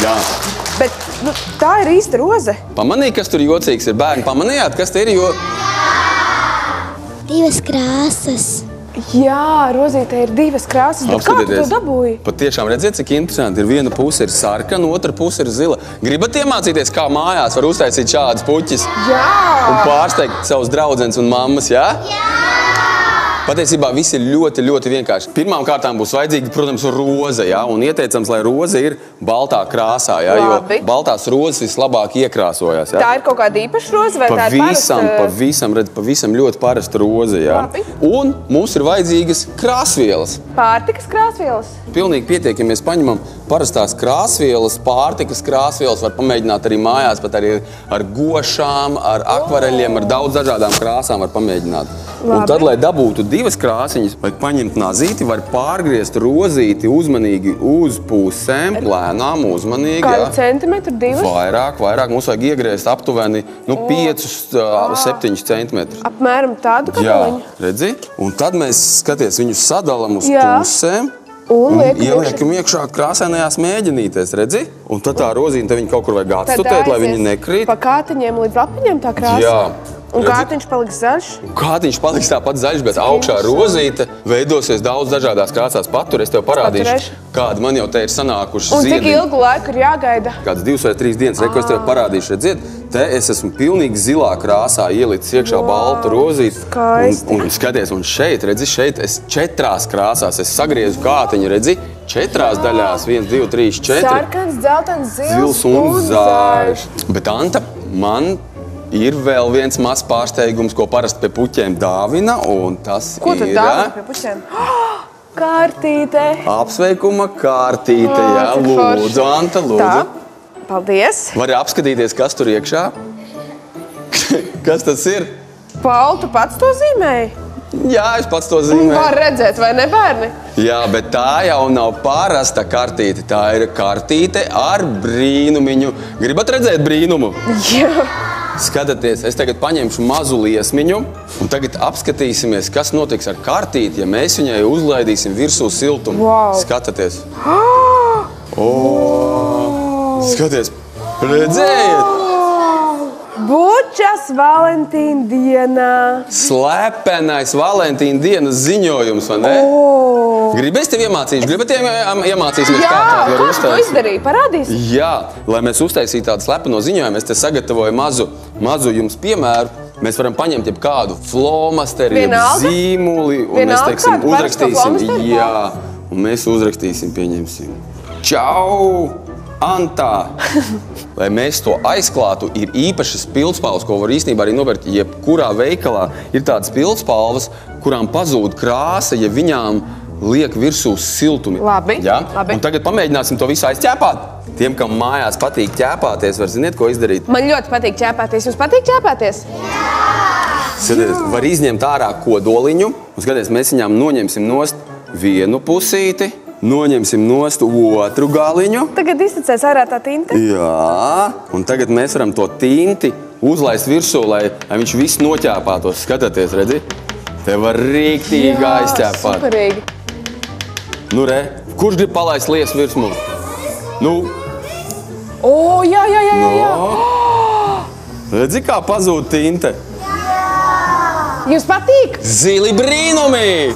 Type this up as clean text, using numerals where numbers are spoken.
Jā. Bet tā ir īsta roze. Pamanīja, kas tur jocīgs ir? Bērni, pamanījāt, kas te ir? Divas krāsas. Jā, rozītē ir divas krāsas, bet kā tu to dabūji? Pat tiešām redziet, cik interesanti. Ir viena puse ir sarkana, otra puse ir zila. Gribat iemācīties, kā mājās var uztaisīt šādas puķis? Jā! Un pārsteigt savus draudzenes un mammas, jā? Jā! Patiesībā viss ir ļoti, ļoti vienkārši. Pirmām kārtām būs vajadzīga, protams, roze, jā? Un ieteicams, lai roze ir baltā krāsā, jā? Jo baltās rozes vislabāk iekrāsojās, jā? Tā ir kaut kāda īpaša roze vai tā ir parasta? Pavisam ļoti parasta roze, jā? Labi. Un mums ir vajadzīgas krāsvielas. Pārtikas krāsvielas? Pilnīgi pietiek, ja mēs paņemam parastās krāsvielas, pārtikas krāsvielas, var pamēģināt arī mājās, pat arī ar gošām, ar akvareļiem, ar daudz dažādām krāsām var pamēģināt. Labi. Un tad, lai dabūtu divas krāsiņas, vajag paņemt nazīti, var pārgriezt rozīti uzmanīgi uz pusēm, lēnām, uzmanīgi. Kādu centimetru, divas? Vairāk. Mums vajag iegriezt aptuveni 5–7 centimetrus. Apmēram tādu gabaliņu. Jā, redzi? Un tad mēs, skaties, viņus sadalam uz pusēm. Un ieliekam iekšā krāsainajās mēģinītēs, redzi? Un tad tā rozīne, viņi kaut kur vajag atstutēt, lai viņi nekrīt. Pa kātiņiem līdz lapiņiem tā krāsa? Jā. Un kātiņš paliks zaļš? Kātiņš paliks tāpat zaļš, bet augšā rozīte veidosies daudz dažādās krāsās. Patur, es tev parādīšu, kāda man jau te ir sanākuši ziedi. Un cik ilgu laiku ir jāgaida? Kāds 2 vai 3 dienas, ko es tev parādīšu, redziet? Te es esmu pilnīgi zilā krāsā ielicis iekšā baltu rozīti. Skaisti. Un skaties, un šeit, redzi, šeit es 4 krāsās, es sagriezu kātiņu, redzi? 4 daļās, 1, 2, 3, 4. Sarkans, dzeltens, zils un zaļš. Bet Anta, man ir vēl viens mazs pārsteigums, ko parasti pie puķiem dāvina, un tas Ko tad dāvina pie puķiem? Kārtīte! Apsveikuma kārtīte, jā, lūdzu, Anta, lūdzu. Tā, paldies. Vari apskatīties, kas tur iekšā? Kas tas ir? Paul, tu pats to zīmēji? Jā, es pats to zīmēju. Var redzēt, vai ne, bērni? Jā, bet tā jau nav parasta kartīte. Tā ir kartīte ar brīnumiņu. Gribat redzēt brīnumu? Jā. Skatieties, es tagad paņemšu mazu liesmiņu un tagad apskatīsimies, kas notiks ar kartīti, ja mēs viņai uzlaidīsim virsū siltumu. Wow. Skatieties. Skaties, redzējiet! Bučas Valentīna dienā. Slepenais Valentīna dienas ziņojums, vai ne? Gribi es tev iemācīšu? Gribat iemācīsimies, kā tā var uztaisīt? Jā, kā tu izdarīji? Parādīsi? Jā, lai mēs uztaisītu tādu slepeno ziņojumu, es te sagatavoju mazu jums piemēru. Mēs varam paņemt jebkādu flomasteri, zīmuli, un mēs, teiksim, uzrakstīsim. Jā, un mēs uzrakstīsim, pieņemsim. Čau! Antā! Lai mēs to aizklātu, ir īpašas pildspalvas, ko var īstenībā arī nopirkt jebkurā veikalā. Ir tādas pildspalvas, kurām pazūd krāsa, ja viņām liek virsū siltumi. Labi, ja? labi. Un tagad pamēģināsim to visu aizķēpāt. Tiem, kam mājās patīk ķēpāties, var ziniet, ko izdarīt? Man ļoti patīk ķēpāties. Jums patīk ķēpāties? Skaties, var izņemt ārā kodoliņu. Un skaties, mēs viņām noņemsim nost vienu pusīti. Noņemsim nost otru galiņu. Tagad iztecēs ārā tā tinte? Jā, un tagad mēs varam to tinti uzlaist virsū, lai viņš viss noķēpātos. Skatieties, redzi? Te var rīktīgi aizķēpāt. Superīgi. Nu, re, kurš grib palaist liesu virs mums? Nu. Jā. Redzi, kā pazūd tinte? Jums patīk? Zili brīnumi!